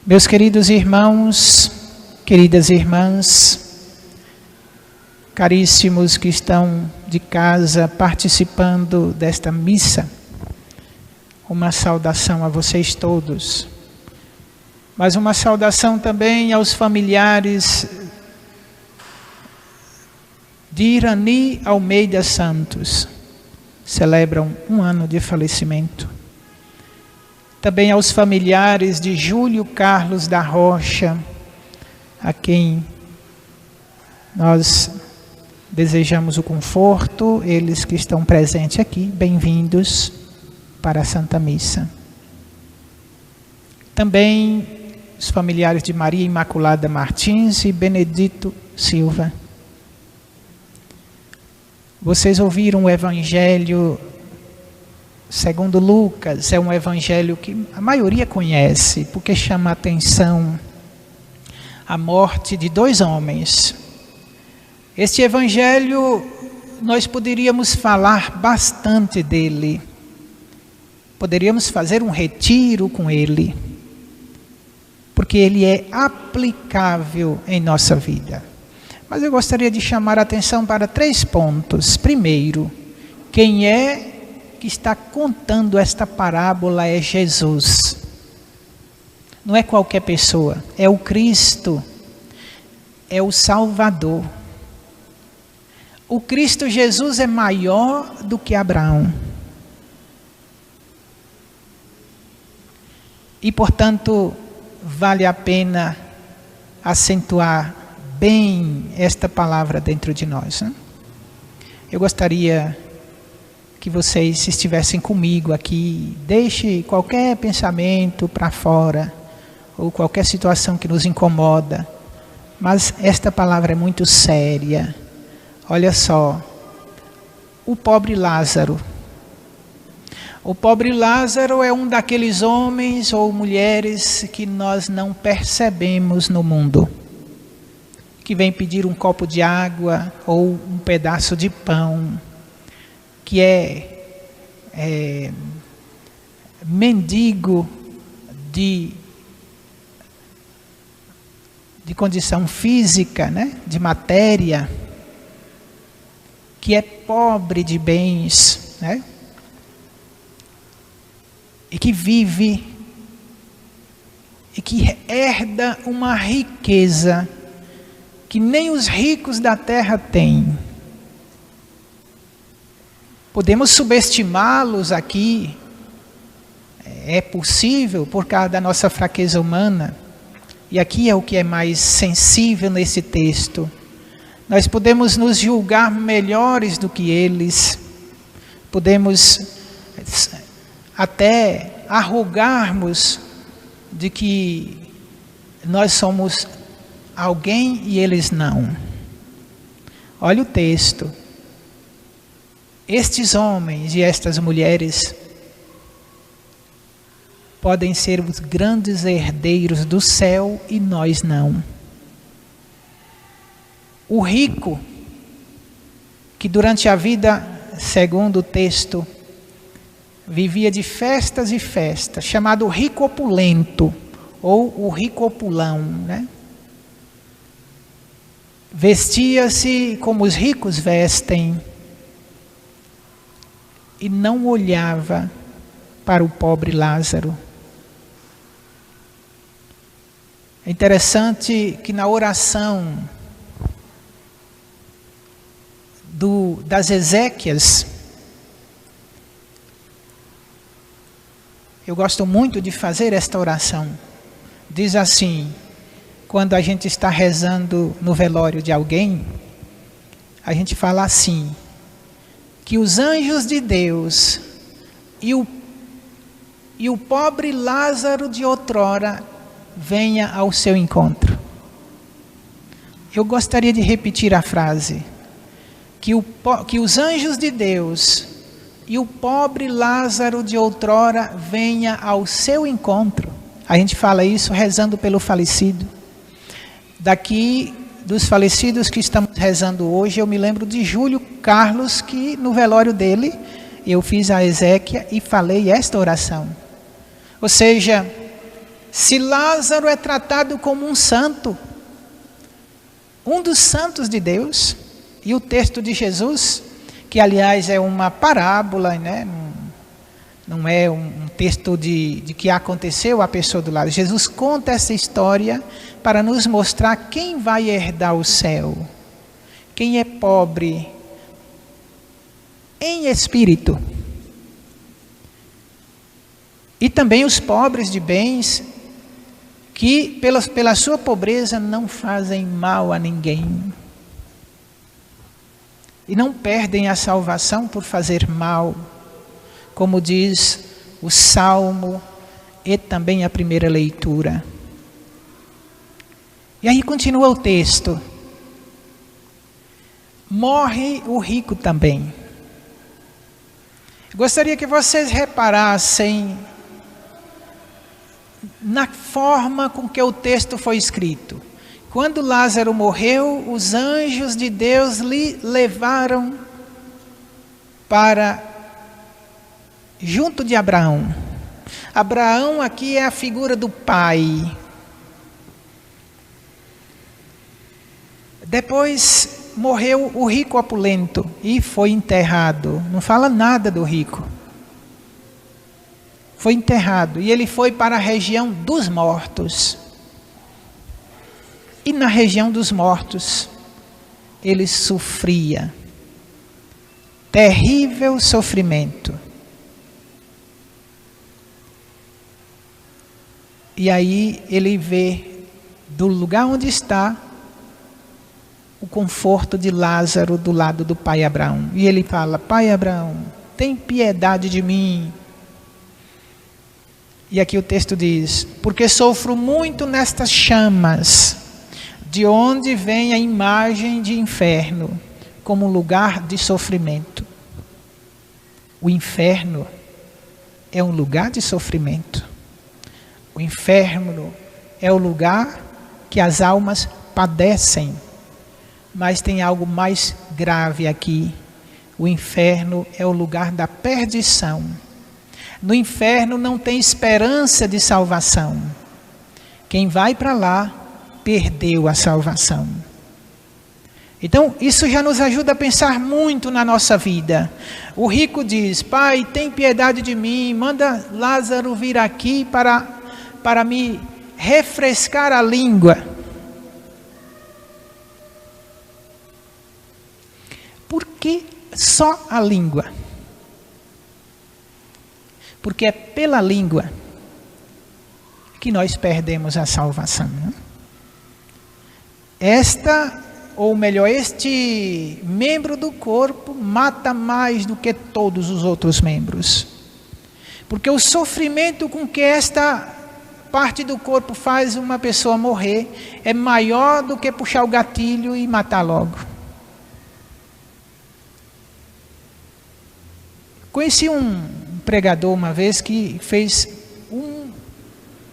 Meus queridos irmãos, queridas irmãs, caríssimos que estão de casa participando desta missa, uma saudação a vocês todos, mas uma saudação também aos familiares de Irani Almeida Santos, celebram um ano de falecimento. Também aos familiares de Júlio Carlos da Rocha, a quem nós desejamos o conforto, eles que estão presentes aqui, bem-vindos para a Santa Missa. Também os familiares de Maria Imaculada Martins e Benedito Silva. Vocês ouviram o Evangelho segundo Lucas, é um evangelho que a maioria conhece, porque chama a atenção a morte de dois homens. Este evangelho, nós poderíamos falar bastante dele, poderíamos fazer um retiro com ele, porque ele é aplicável em nossa vida. Mas eu gostaria de chamar a atenção para 3 pontos. Primeiro, quem é que está contando esta parábola é Jesus. Não é qualquer pessoa, é o Cristo, é o Salvador. O Cristo Jesus é maior do que Abraão. E, portanto, vale a pena acentuar bem esta palavra dentro de nós, né? Eu gostaria que vocês estivessem comigo aqui, deixe qualquer pensamento para fora, ou qualquer situação que nos incomoda, mas esta palavra é muito séria. Olha só, o pobre Lázaro. O pobre Lázaro é um daqueles homens ou mulheres que nós não percebemos no mundo, que vem pedir um copo de água ou um pedaço de pão, que é mendigo de condição física, né? De matéria, que é pobre de bens, né? E que vive e que herda uma riqueza que nem os ricos da terra têm. Podemos subestimá-los aqui, é possível por causa da nossa fraqueza humana, e aqui é o que é mais sensível nesse texto. Nós podemos nos julgar melhores do que eles, podemos até arrogarmos de que nós somos alguém e eles não. Olha o texto. Estes homens e estas mulheres podem ser os grandes herdeiros do céu e nós não. O rico, que durante a vida, segundo o texto, vivia de festas e festas, chamado rico opulento, ou o rico opulão, né? Vestia-se como os ricos vestem, e não olhava para o pobre Lázaro. É interessante que na oração das Ezequias, eu gosto muito de fazer esta oração. Diz assim, quando a gente está rezando no velório de alguém, a gente fala assim: que os anjos de Deus e o pobre Lázaro de outrora venha ao seu encontro. Eu gostaria de repetir a frase: que os anjos de Deus e o pobre Lázaro de outrora venha ao seu encontro. A gente fala isso rezando pelo falecido. Daqui dos falecidos que estamos rezando hoje, eu me lembro de Júlio Carlos, que no velório dele, eu fiz a exéquia e falei esta oração. Ou seja, Se Lázaro é tratado como um santo, um dos santos de Deus, e o texto de Jesus, que aliás é uma parábola, né? Não é um texto de que aconteceu a pessoa do lado. Jesus conta essa história para nos mostrar quem vai herdar o céu. Quem é pobre em espírito. E também os pobres de bens, que pela sua pobreza não fazem mal a ninguém. E não perdem a salvação por fazer mal, como diz o Salmo e também a primeira leitura. E aí continua o texto. Morre o rico também. Gostaria que vocês reparassem na forma com que o texto foi escrito. Quando Lázaro morreu, os anjos de Deus lhe levaram para junto de Abraão. Abraão aqui é a figura do pai. Depois morreu o rico opulento e foi enterrado. Não fala nada do rico. Foi enterrado e ele foi para a região dos mortos. E na região dos mortos, ele sofria terrível sofrimento. E aí ele vê do lugar onde está o conforto de Lázaro do lado do pai Abraão. E ele fala: Pai Abraão, tem piedade de mim. E aqui o texto diz: porque sofro muito nestas chamas, de onde vem a imagem de inferno, como lugar de sofrimento. O inferno é um lugar de sofrimento. O inferno é o lugar que as almas padecem. Mas tem algo mais grave aqui. O inferno é o lugar da perdição. No inferno não tem esperança de salvação. Quem vai para lá perdeu a salvação. Então, isso já nos ajuda a pensar muito na nossa vida. O rico diz: Pai, tem piedade de mim, manda Lázaro vir aqui para me refrescar a língua. Por que só a língua? Porque é pela língua que nós perdemos a salvação. Né? Este membro do corpo mata mais do que todos os outros membros. Porque o sofrimento com que esta parte do corpo faz uma pessoa morrer é maior do que puxar o gatilho e matar logo. Conheci um pregador uma vez que fez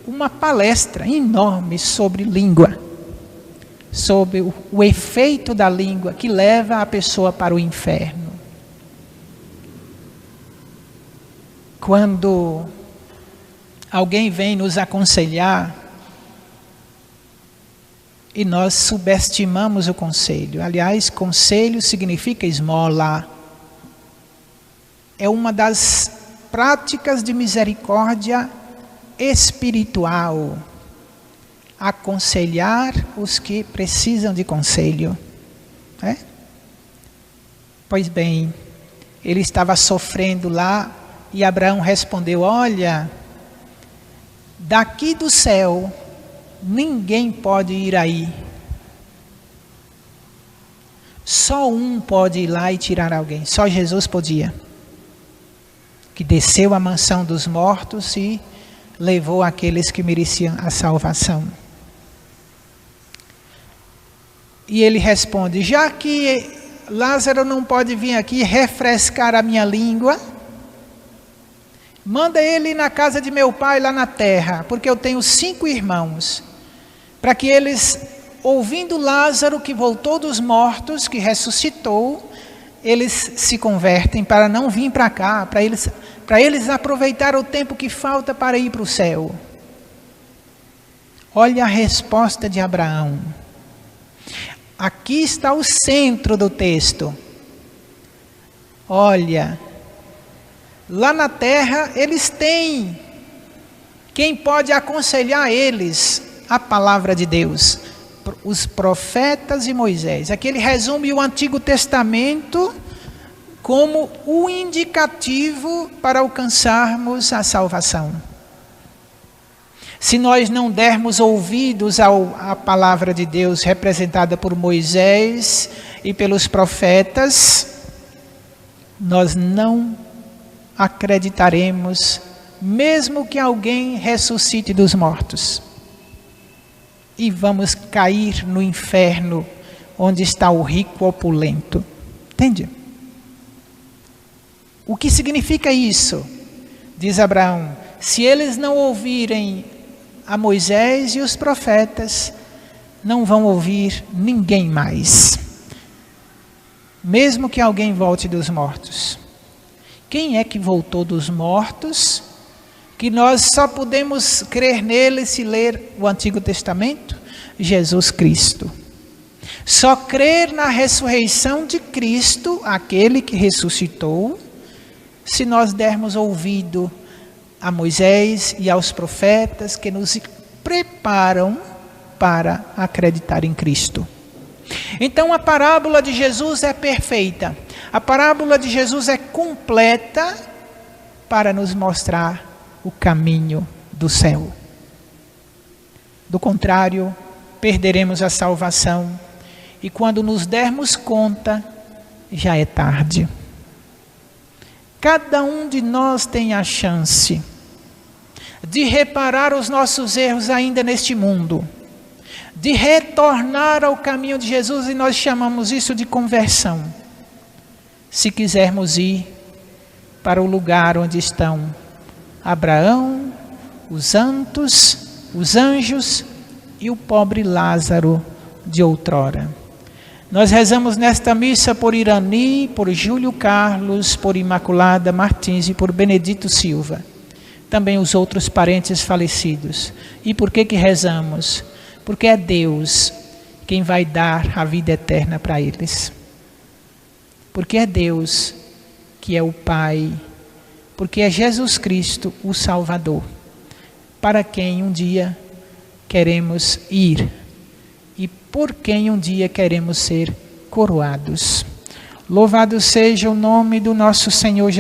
uma palestra enorme sobre língua, sobre o efeito da língua que leva a pessoa para o inferno. Quando alguém vem nos aconselhar e nós subestimamos o conselho. Aliás, conselho significa esmola. É uma das práticas de misericórdia espiritual. Aconselhar os que precisam de conselho. É? Pois bem, ele estava sofrendo lá e Abraão respondeu: olha, daqui do céu ninguém pode ir aí. Só um pode ir lá e tirar alguém. Só Jesus podia. Que desceu à mansão dos mortos e levou aqueles que mereciam a salvação. E ele responde: já que Lázaro não pode vir aqui refrescar a minha língua, manda ele ir na casa de meu pai lá na terra, porque eu tenho 5 irmãos, para que eles, ouvindo Lázaro que voltou dos mortos, que ressuscitou, eles se convertem para não vir para cá, para eles aproveitar o tempo que falta para ir para o céu. Olha a resposta de Abraão. Aqui está o centro do texto. Olha, lá na terra eles têm quem pode aconselhar eles a palavra de Deus, os profetas e Moisés. Aqui ele resume o Antigo Testamento como o indicativo para alcançarmos a salvação. Se nós não dermos ouvidos à palavra de Deus representada por Moisés e pelos profetas, nós não acreditaremos, mesmo que alguém ressuscite dos mortos. E vamos cair no inferno, onde está o rico opulento. Entende? O que significa isso? Diz Abraão: se eles não ouvirem a Moisés e os profetas, não vão ouvir ninguém mais. Mesmo que alguém volte dos mortos. Quem é que voltou dos mortos? Que nós só podemos crer nele se ler o Antigo Testamento? Jesus Cristo. Só crer na ressurreição de Cristo, aquele que ressuscitou, se nós dermos ouvido a Moisés e aos profetas que nos preparam para acreditar em Cristo. Então a parábola de Jesus é perfeita. A parábola de Jesus é completa para nos mostrar o caminho do céu. Do contrário, perderemos a salvação e quando nos dermos conta, já é tarde. Cada um de nós tem a chance de reparar os nossos erros ainda neste mundo, de retornar ao caminho de Jesus, e nós chamamos isso de conversão. Se quisermos ir para o lugar onde estão Abraão, os santos, os anjos e o pobre Lázaro de outrora. Nós rezamos nesta missa por Irani, por Júlio Carlos, por Imaculada Martins e por Benedito Silva. Também os outros parentes falecidos. E por que rezamos? Porque é Deus quem vai dar a vida eterna para eles. Porque é Deus que é o Pai. Porque é Jesus Cristo o Salvador. Para quem um dia queremos ir. E por quem um dia queremos ser coroados. Louvado seja o nome do nosso Senhor Jesus.